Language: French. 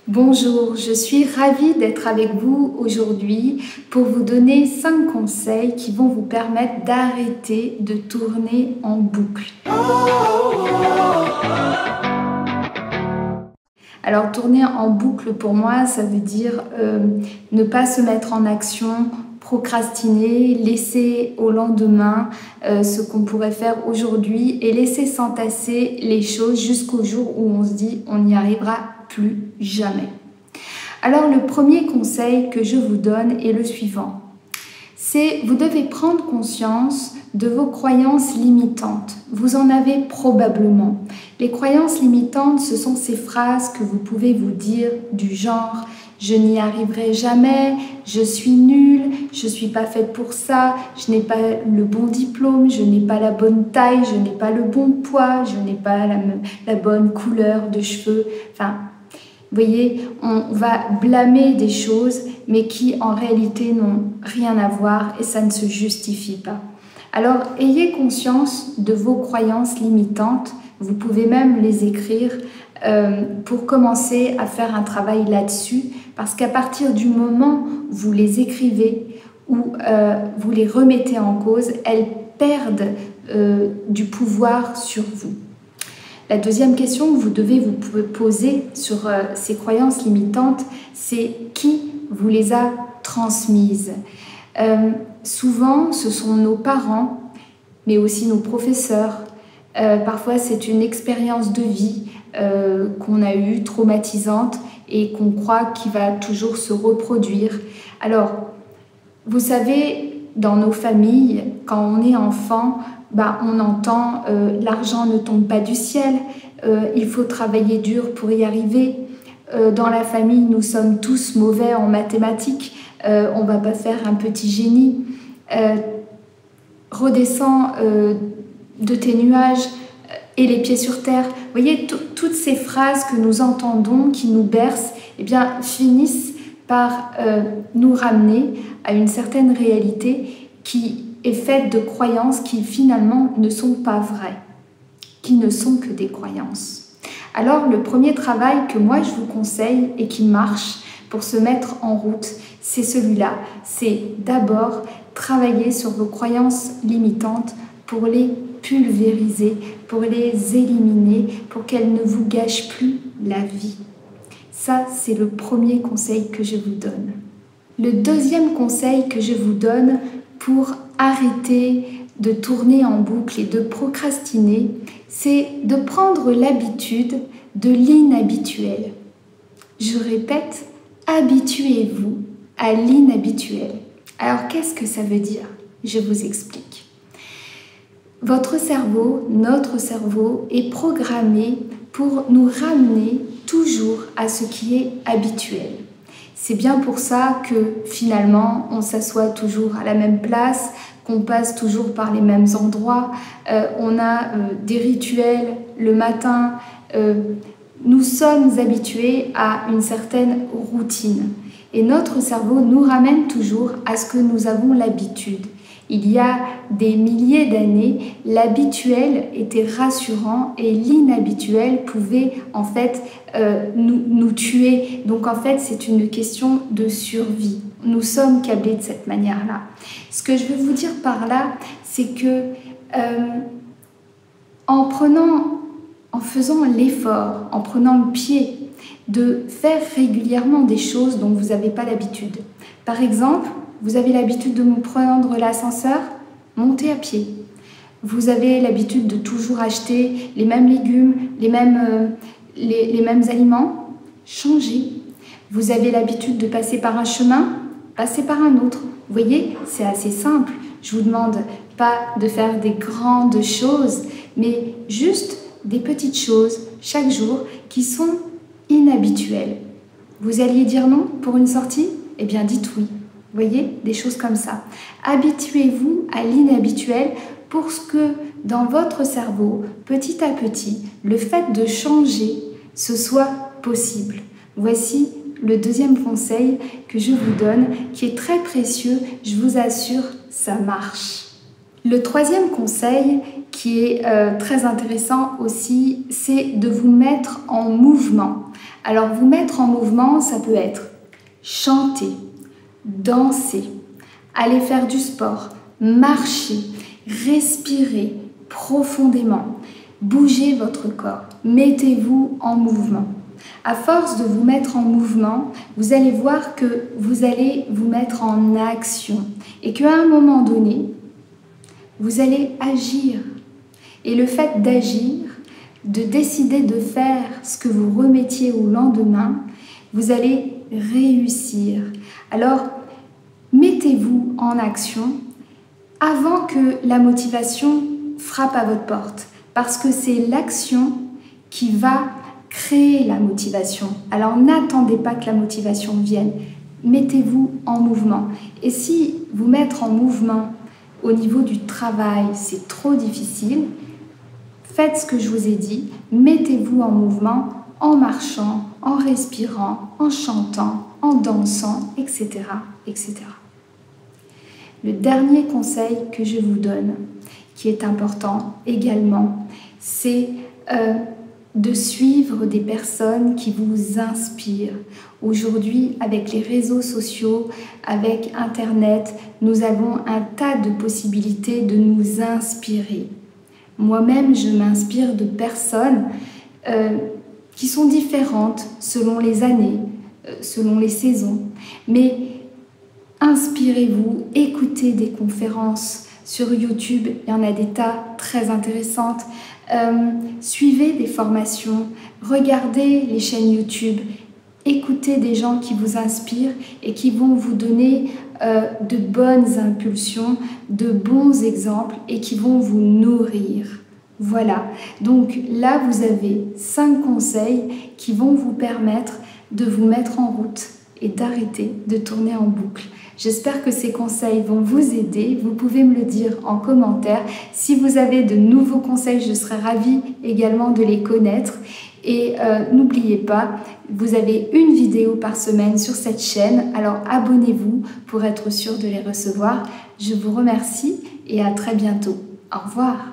Bonjour, je suis ravie d'être avec vous aujourd'hui pour vous donner 5 conseils qui vont vous permettre d'arrêter de tourner en boucle. Alors tourner en boucle pour moi, ça veut dire ne pas se mettre en action, procrastiner, laisser au lendemain ce qu'on pourrait faire aujourd'hui et laisser s'entasser les choses jusqu'au jour où on se dit on n'y arrivera plus jamais. Alors le premier conseil que je vous donne est le suivant. C'est vous devez prendre conscience de vos croyances limitantes. Vous en avez probablement. Les croyances limitantes, ce sont ces phrases que vous pouvez vous dire du genre « je n'y arriverai jamais »,« je suis nulle »,« je ne suis pas faite pour ça »,« je n'ai pas le bon diplôme »,« je n'ai pas la bonne taille »,« je n'ai pas le bon poids »,« je n'ai pas la bonne couleur de cheveux ». Enfin, vous voyez, on va blâmer des choses, mais qui en réalité n'ont rien à voir et ça ne se justifie pas. Alors, ayez conscience de vos croyances limitantes. Vous pouvez même les écrire pour commencer à faire un travail là-dessus, parce qu'à partir du moment où vous les écrivez ou vous les remettez en cause, elles perdent du pouvoir sur vous. La deuxième question que vous devez vous poser sur ces croyances limitantes, c'est qui vous les a transmises. Souvent, ce sont nos parents, mais aussi nos professeurs. Parfois, c'est une expérience de vie qu'on a eue, traumatisante, et qu'on croit qu'il va toujours se reproduire. Alors, vous savez, dans nos familles, quand on est enfant, on entend l'argent ne tombe pas du ciel, il faut travailler dur pour y arriver. Dans la famille, nous sommes tous mauvais en mathématiques, on ne va pas faire un petit génie. Redescends de tes nuages et les pieds sur terre. Vous voyez, toutes ces phrases que nous entendons, qui nous bercent, eh bien, finissent par nous ramener à une certaine réalité qui est faite de croyances qui finalement ne sont pas vraies, qui ne sont que des croyances. Alors le premier travail que moi je vous conseille et qui marche pour se mettre en route, c'est celui-là. C'est d'abord travailler sur vos croyances limitantes pour les pulvériser, pour les éliminer, pour qu'elles ne vous gâchent plus la vie. Ça, c'est le premier conseil que je vous donne. Le deuxième conseil que je vous donne pour arrêter de tourner en boucle et de procrastiner, c'est de prendre l'habitude de l'inhabituel. Je répète, habituez-vous à l'inhabituel. Alors, qu'est-ce que ça veut dire? Je vous explique. Votre cerveau, notre cerveau, est programmé pour nous ramener toujours à ce qui est habituel. C'est bien pour ça que finalement on s'assoit toujours à la même place, qu'on passe toujours par les mêmes endroits, on a des rituels le matin, nous sommes habitués à une certaine routine et notre cerveau nous ramène toujours à ce que nous avons l'habitude. Il y a des milliers d'années, l'habituel était rassurant et l'inhabituel pouvait en fait nous tuer. Donc en fait, c'est une question de survie. Nous sommes câblés de cette manière-là. Ce que je veux vous dire par là, c'est que en faisant l'effort, en prenant le pied de faire régulièrement des choses dont vous n'avez pas l'habitude. Par exemple, vous avez l'habitude de prendre l'ascenseur, montez à pied. Vous avez l'habitude de toujours acheter les mêmes légumes, les mêmes aliments, changez. Vous avez l'habitude de passer par un chemin, passez par un autre. Vous voyez, c'est assez simple. Je ne vous demande pas de faire des grandes choses, mais juste des petites choses chaque jour qui sont inhabituelles. Vous alliez dire non pour une sortie? Eh bien, dites oui. Vous voyez, des choses comme ça. Habituez-vous à l'inhabituel pour que dans votre cerveau, petit à petit, le fait de changer, ce soit possible. Voici le deuxième conseil que je vous donne, qui est très précieux, je vous assure, ça marche. Le troisième conseil, qui est très intéressant aussi, c'est de vous mettre en mouvement. Alors vous mettre en mouvement, ça peut être chanter, danser, aller faire du sport, marcher, respirer profondément, bouger votre corps, mettez-vous en mouvement. À force de vous mettre en mouvement, vous allez voir que vous allez vous mettre en action et qu'à un moment donné, vous allez agir. Et le fait d'agir, de décider de faire ce que vous remettiez au lendemain, vous allez réussir. Alors, mettez-vous en action avant que la motivation frappe à votre porte, parce que c'est l'action qui va créer la motivation. Alors, n'attendez pas que la motivation vienne. Mettez-vous en mouvement. Et si vous mettre en mouvement au niveau du travail, c'est trop difficile, faites ce que je vous ai dit, mettez-vous en mouvement en marchant, en respirant, en chantant, en dansant, etc., etc. Le dernier conseil que je vous donne, qui est important également, c'est de suivre des personnes qui vous inspirent. Aujourd'hui, avec les réseaux sociaux, avec Internet, nous avons un tas de possibilités de nous inspirer. Moi-même, je m'inspire de personnes qui sont différentes selon les années, selon les saisons. Mais inspirez-vous, écoutez des conférences sur YouTube, il y en a des tas très intéressantes. Suivez des formations, regardez les chaînes YouTube, écoutez des gens qui vous inspirent et qui vont vous donner de bonnes impulsions, de bons exemples et qui vont vous nourrir. Voilà, donc là vous avez 5 conseils qui vont vous permettre de vous mettre en route et d'arrêter de tourner en boucle. J'espère que ces conseils vont vous aider. Vous pouvez me le dire en commentaire. Si vous avez de nouveaux conseils, je serai ravie également de les connaître. Et n'oubliez pas, vous avez une vidéo par semaine sur cette chaîne. Alors abonnez-vous pour être sûr de les recevoir. Je vous remercie et à très bientôt. Au revoir.